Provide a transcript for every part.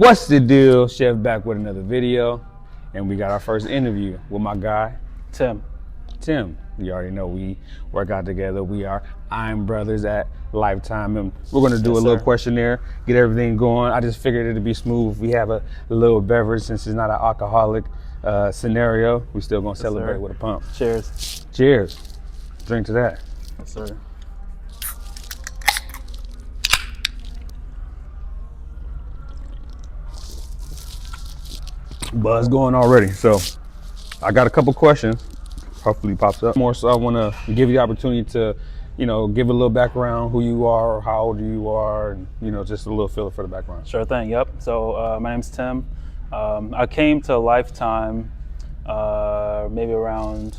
What's the deal? Chef back with another video, and we got our first interview with my guy, Tim. You already know we work out together. We are Iron Brothers at Lifetime, and we're gonna do a little questionnaire, get everything going. I just figured it'd be smooth. We have a little beverage since it's not an alcoholic scenario. We still gonna celebrate with a pump. Cheers. Cheers. Drink to that. Yes, sir. Buzz going already. So I got a couple questions. Hopefully pops up. More so I want to give you the opportunity to, give a little background, who you are, or how old you are, and, just a little filler for the background. Sure thing, yep. So my name's Tim. I came to Lifetime maybe around,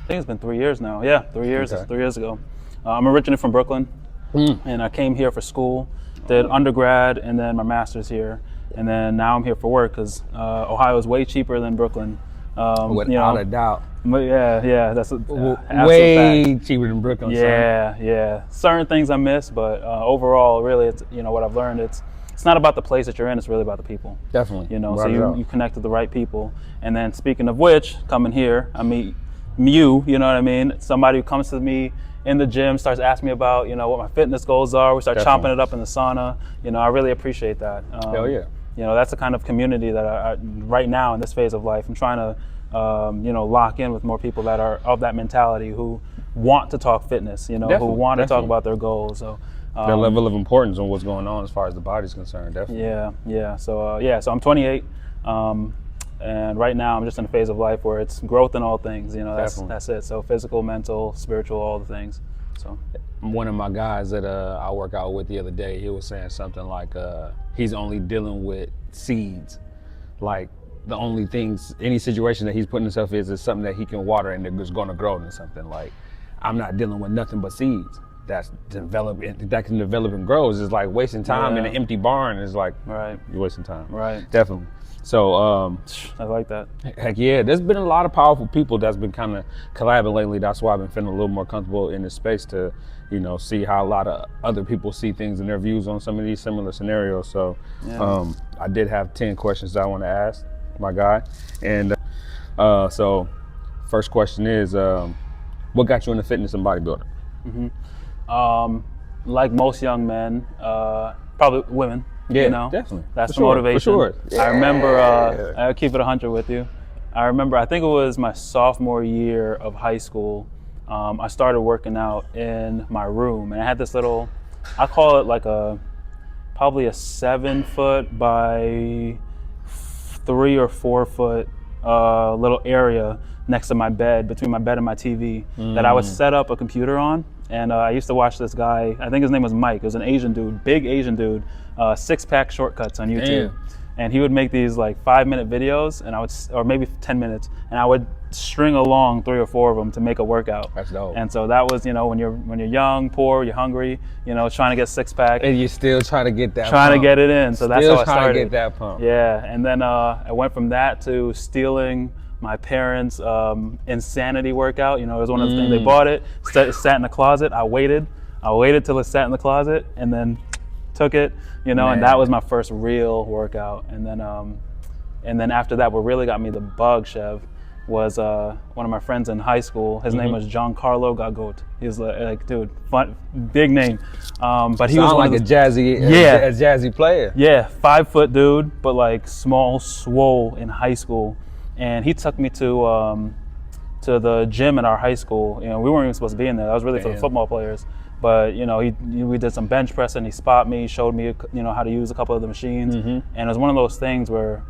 I think it's been 3 years now. Yeah, 3 years, Okay. 3 years ago. I'm originally from Brooklyn, and I came here for school, did undergrad, and then my master's here. And then now I'm here for work because Ohio is way cheaper than Brooklyn. Without a doubt. Yeah, that's way fact. cheaper than Brooklyn. Yeah. Certain things I miss, but overall, really, it's what I've learned. It's not about the place that you're in. It's really about the people. Definitely. So you connect with the right people. And then speaking of which, coming here, I meet you. You know what I mean? Somebody who comes to me in the gym, starts asking me about what my fitness goals are. We start chomping it up in the sauna. I really appreciate that. Hell yeah. That's the kind of community that I right now in this phase of life, I'm trying to, lock in with more people that are of that mentality who want to talk fitness, who want to talk about their goals. So their level of importance on what's going on as far as the body's concerned, definitely. Yeah. So so I'm 28, and right now I'm just in a phase of life where it's growth in all things. That's it. So physical, mental, spiritual, all the things. So one of my guys that I work out with the other day, he was saying something like he's only dealing with seeds. Like the only things, any situation that he's putting himself in is something that he can water and it's going to grow into something. Like I'm not dealing with nothing but seeds. That can develop and grow. It's just like wasting time in an empty barn. Is like you're wasting time. Right. Definitely. So I like that. Heck yeah, there's been a lot of powerful people that's been kind of collabing lately. That's why I've been feeling a little more comfortable in this space to, see how a lot of other people see things and their views on some of these similar scenarios. So I did have 10 questions that I want to ask my guy. And so first question is, what got you into fitness and bodybuilding? Like most young men, probably women. Yeah, definitely. That's for the motivation. For sure. Yeah. I remember, I'll keep it 100 with you. I think it was my sophomore year of high school. I started working out in my room, and I had this little, I call it like probably a 7 foot by 3 or 4 foot little area next to my bed, between my bed and my TV, that I would set up a computer on. And I used to watch this guy, I think his name was Mike. It was an Asian dude, big Asian dude, 6-pack shortcuts on YouTube. Damn. And he would make these like 5-minute videos, and or maybe 10 minutes, and I would string along 3 or 4 of them to make a workout. That's dope. And so that was, when you're young, poor, you're hungry, trying to get 6-pack. And you're still trying to get that Trying to get it in. So that's how I started. Trying to get that pump. Yeah, and then I went from that to stealing my parents' insanity workout. It was one of the things. They bought it, sat in the closet. I waited till it sat in the closet, and then took it. And that was my first real workout. And then after that, what really got me the bug, Chev, was one of my friends in high school. His name was Giancarlo Gagot. He was like, dude, fun, big name. But he was like a jazzy player. Yeah, 5 foot dude, but like small, swole in high school. And he took me to the gym at our high school. We weren't even supposed to be in there. That was really for the football players. But we did some bench pressing. He spot me, showed me how to use a couple of the machines. And it was one of those things where,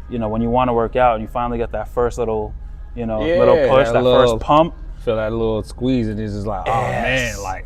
when you want to work out and you finally get that first little push, that first pump, feel that little squeeze, and it's just like, oh man,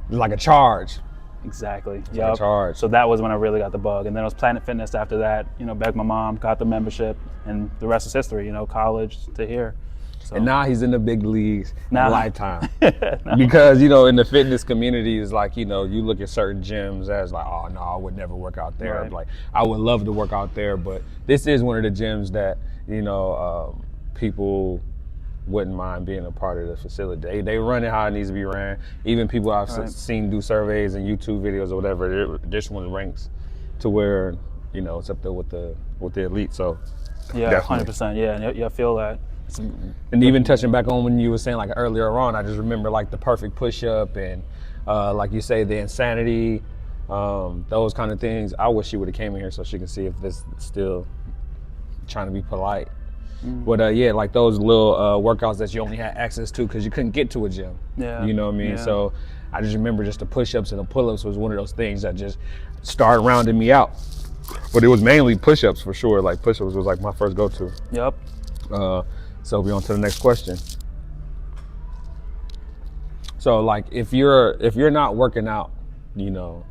like a charge. Exactly. Like a charge. So that was when I really got the bug. And then it was Planet Fitness after that. Begged my mom, got the membership, and the rest is history. College to here. So. And now he's in the big leagues now. Lifetime. Because, in the fitness community, it's like, you look at certain gyms as like, oh, no, I would never work out there. Right. Like, I would love to work out there, but this is one of the gyms that, people wouldn't mind being a part of the facility. They run it how it needs to be ran. Even people I've seen do surveys and YouTube videos or whatever, this one ranks to where you know, it's up there with the elite. So Yeah, definitely. 100%. Yeah, I feel that. And even touching back on when you were saying like earlier on, I just remember like the perfect push-up and like you say, the insanity, those kind of things. I wish she would have came in here so she can see if this still trying to be polite. But yeah, like those little workouts that you only had access to because you couldn't get to a gym. Yeah. You know what I mean? Yeah. So I just remember just the push-ups and the pull-ups was one of those things that just started rounding me out. But it was mainly push-ups for sure. Like push-ups was like my first go-to. Yep. So we on to the next question. So like if you're not working out, you know,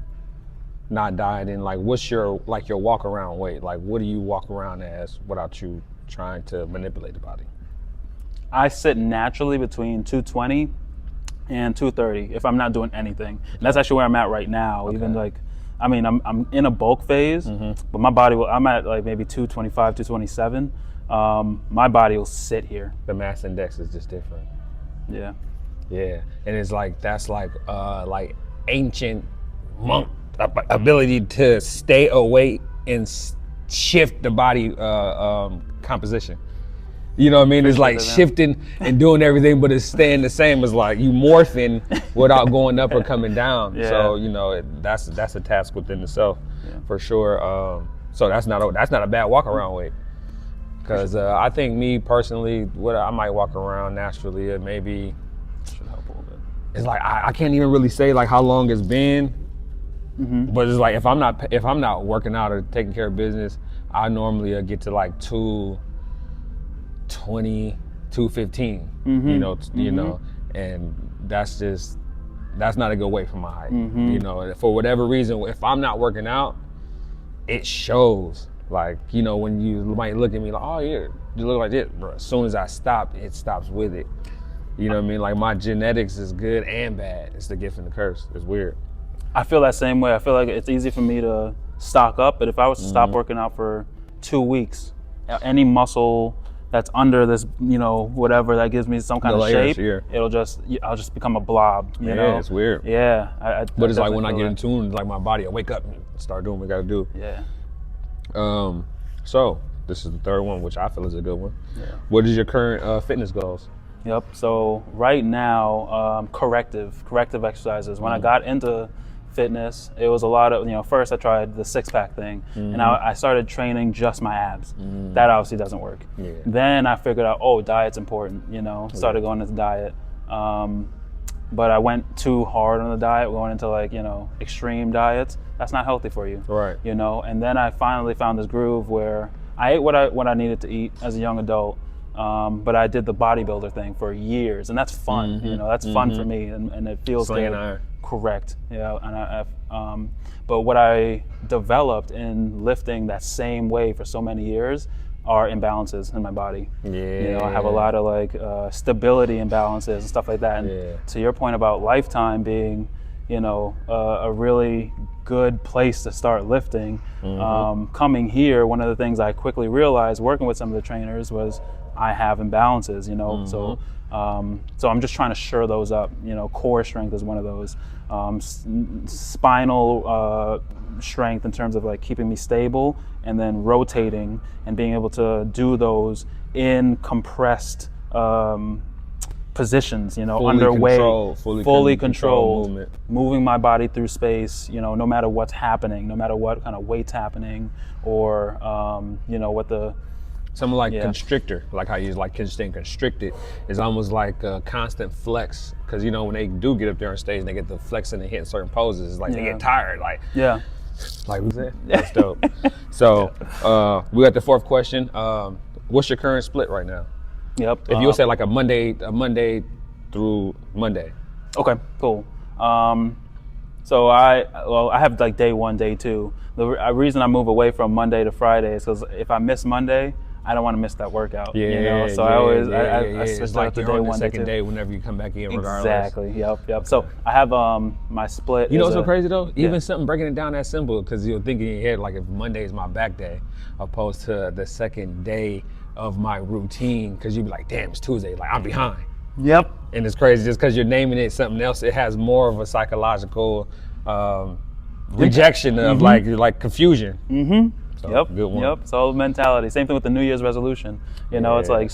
not dieting, like what's your walk around weight? Like what do you walk around as without you trying to manipulate the body? I sit naturally between 220 and 230 if I'm not doing anything. And that's actually where I'm at right now. Okay. Even like, I mean, I'm in a bulk phase, but my body I'm at like maybe 225, 227. My body will sit here. The mass index is just different. Yeah. Yeah, and it's like that's like ancient monk ability to stay awake and shift the body composition. You know what I mean? It's like shifting and doing everything, but it's staying the same. It's like you morphing without going up or coming down. Yeah. So you know that's a task within itself, for sure. So that's not a bad walk around weight. Because I think me personally, what I might walk around naturally at maybe. Should help a little bit. It's like I can't even really say like how long it's been, but it's like if I'm not working out or taking care of business, I normally get to like 220, 215. You know, and that's not a good weight for my height. You know, for whatever reason, if I'm not working out, it shows. Like, you know, when you might look at me like, oh yeah, you look like this, bro. As soon as I stop, it stops with it. You know what I mean? Like my genetics is good and bad. It's the gift and the curse. It's weird. I feel that same way. I feel like it's easy for me to stock up, but if I was to stop working out for 2 weeks, any muscle that's under this, you know, whatever that gives me some kind of shape, I'll just become a blob. You know? It's weird. Yeah. But it's like when I get in tune, like my body, I wake up and start doing what I gotta do. Yeah. So this is the third one, which I feel is a good one. Yeah. What is your current fitness goals? Yep. So right now, corrective exercises. When I got into fitness, it was a lot of, you know, first I tried the 6-pack thing, and I started training just my abs. That obviously doesn't work. Yeah. Then I figured out, diet's important. You know, started going into diet. But I went too hard on the diet, going into like, you know, extreme diets. That's not healthy for you. Right. You know, and then I finally found this groove where I ate what I needed to eat as a young adult. But I did the bodybuilder thing for years, and that's fun. You know, that's fun for me, and it feels Slaying good. iron. Correct. Yeah. And but what I developed in lifting that same way for so many years are imbalances in my body. Yeah. You know, I have a lot of like stability imbalances and stuff like that. And to your point about Lifetime being, you know, a really good place to start lifting, coming here, one of the things I quickly realized working with some of the trainers was I have imbalances, you know, so I'm just trying to shore those up. You know, core strength is one of those. Spinal strength in terms of like keeping me stable, and then rotating and being able to do those in compressed positions, you know, fully controlled movement, moving my body through space, you know, no matter what's happening, no matter what kind of weight's happening, or you know, what the something like constrictor, like how you like staying constricted, is almost like a constant flex. Because you know when they do get up there on stage and they get the flexing and hitting certain poses, it's like they get tired. Like like who's that? That's dope. So we got the fourth question. What's your current split right now? Yep. If you would say like a Monday through Monday. Okay. Cool. So I have like day 1, day 2. The reason I move away from Monday to Friday is because if I miss Monday, I don't want to miss that workout. Yeah, you know? So I switch out to day 1, day 2. Second day whenever you come back in, regardless. Exactly. Yep. So I have my split. You know what's so crazy though? Even something breaking it down that simple, because you'll think in your head like if Monday is my back day, opposed to the second day of my routine, because you'd be like, damn, it's Tuesday, like I'm behind. Yep. And it's crazy just because you're naming it something else. It has more of a psychological rejection of like confusion. So, Yep. Good one. Yep. It's all mentality. Same thing with the New Year's resolution. You know, it's Yeah. like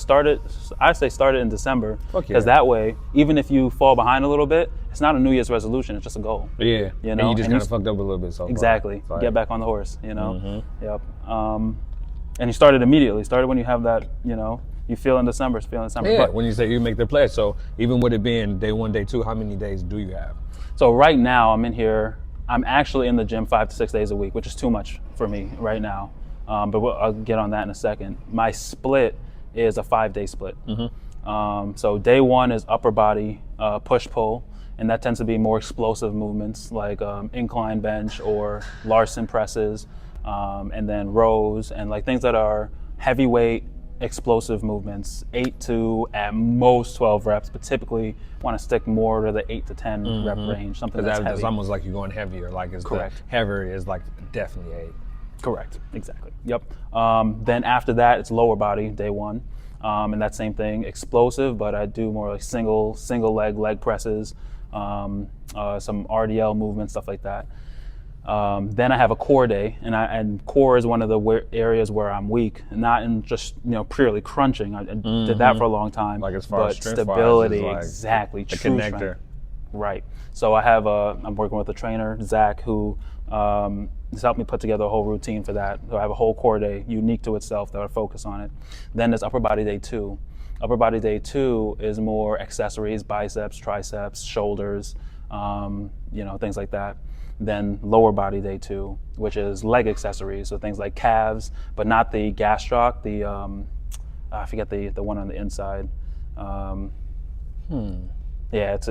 I say start it in December. Fuck yeah. Because that way, even if you fall behind a little bit, it's not a New Year's resolution. It's just a goal. Yeah. You And know, you just and kind of fucked up a little bit so far. Exactly. Like, Get back on the horse, you know? Mm-hmm. Yep. And you started immediately. Started when you have that, you know, you feel in December, Yeah, But, when you say you make the pledge. So even with it being day 1, day 2, how many days do you have? so right now I'm in here. I'm actually in the gym 5 to 6 days a week, which is too much for me right now. But I'll get on that in a second. My split is a 5-day split. So day 1 is upper body push-pull, and that tends to be more explosive movements like incline bench or Larson presses, and then rows, and like things that are heavyweight, explosive movements, 8 to at most 12 reps, but typically want to stick more to the 8 to 10 rep range, something that's heavy. It's almost like you're going heavier. Like it's Correct. The heavier is like definitely 8. Correct, exactly. Yep. Then after that, it's lower body, day 1. And that same thing, explosive, but I do more like single leg presses, some RDL movements, stuff like that. Then I have a core day, and core is one of the areas where I'm weak, not in just purely crunching. I did that for a long time, Like as far as but strength-wise, stability, it's like exactly, the true connector. strength. Right. So I'm working with a trainer, Zach, who has helped me put together a whole routine for that. So I have a whole core day unique to itself that I focus on it. Then there's upper body day 2. Upper body day 2 is more accessories, biceps, triceps, shoulders, things like that. Then lower body day 2, which is leg accessories, so things like calves, but not the gastroc, I forget the one on the inside. Yeah, it's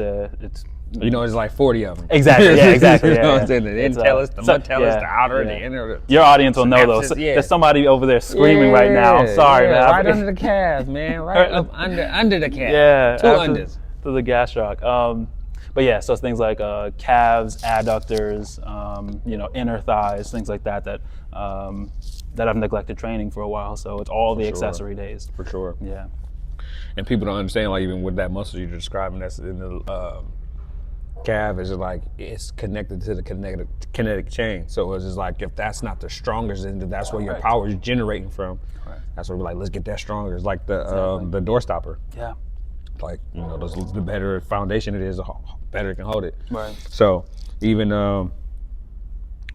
It's like 40 of them. Exactly. Yeah, exactly. You Yeah, know what yeah. I'm saying? The It's, intellus, the mutellus, yeah, the outer, yeah. the inner. Your audience will know those. Synapses, yeah. There's somebody over there screaming right now. I'm sorry, man. Right under the calves, man. Right up under the calf. Yeah, 2 unders. To the gastroc. But yeah, so it's things like calves, adductors, inner thighs, things like that I've neglected training for a while. So it's all the accessory days. For sure. Yeah. And people don't understand, like even with that muscle you're describing, that's in the calf, is like it's connected to the kinetic chain. So it's just like if that's not the strongest, then that's where your power is generating from. Right. That's where we're like, let's get that stronger. It's like the door stopper. Yeah. Like the better foundation it is, the better it can hold it. Right. So even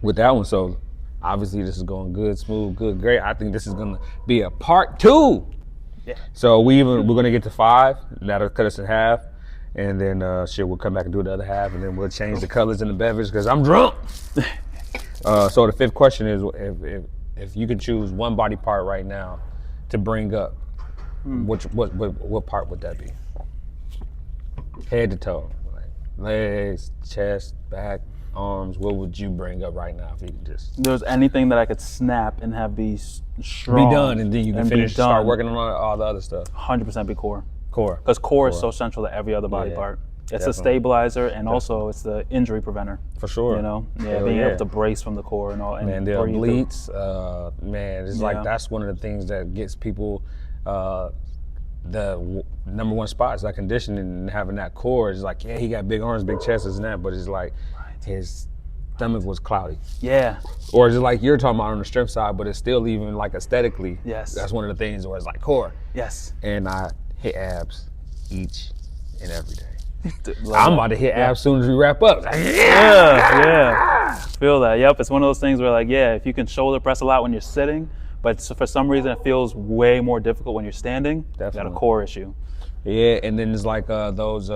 with that one, so obviously this is going good, smooth, good, great. I think this is gonna be a part 2. Yeah. So we're gonna get to 5. That'll cut us in half, and then we'll come back and do the other half, and then we'll change the colors in the beverage because I'm drunk. So the 5th question is, if you could choose one body part right now to bring up, what part would that be? Head to toe, like legs, chest, back, arms. What would you bring up right now if you could just? There's anything that I could snap and have be strong. Be done, and then you can finish. Start working on all the other stuff. 100% be core. Core. Because core is so central to every other body part. It's a stabilizer, and also it's the injury preventer. For sure. Being able to brace from the core and all. And man, the obliques, it's like that's one of the things that gets people the number 1 spot is like conditioning and having that core. Is like, yeah, he got big arms, big chest, and that, but it's like his stomach was cloudy. Yeah. Or is it like you're talking about on the strength side, but it's still even like aesthetically. Yes. That's one of the things where it's like core. Yes. And I hit abs each and every day. I'm about to hit abs as soon as we wrap up. Yeah. Feel that. Yep. It's one of those things where like, if you can shoulder press a lot when you're sitting, but for some reason it feels way more difficult when you're standing, you got a core issue. Yeah, and then it's like those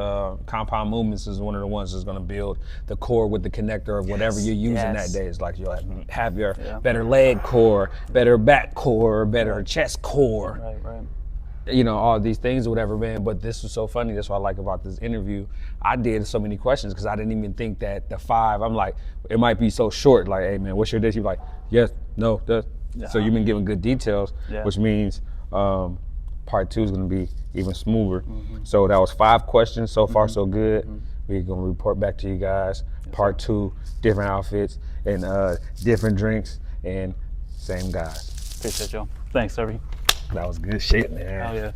compound movements is one of the ones that's going to build the core with the connector of whatever you're using that day. It's like you'll have your better leg core, better back core, better chest core. Right. All these things or whatever, man. But this was so funny. That's what I like about this interview. I did so many questions because I didn't even think that the 5, I'm like, it might be so short. Like, hey, man, what's your dish? You're like, yes, no, that. Yeah. So you've been giving good details, which means part 2 is going to be even smoother. So that was 5 questions. So far, so good. We're going to report back to you guys. Part 2, different outfits and different drinks and same guys. Appreciate y'all. Thanks, Serby. That was good shit, man. Oh, yeah.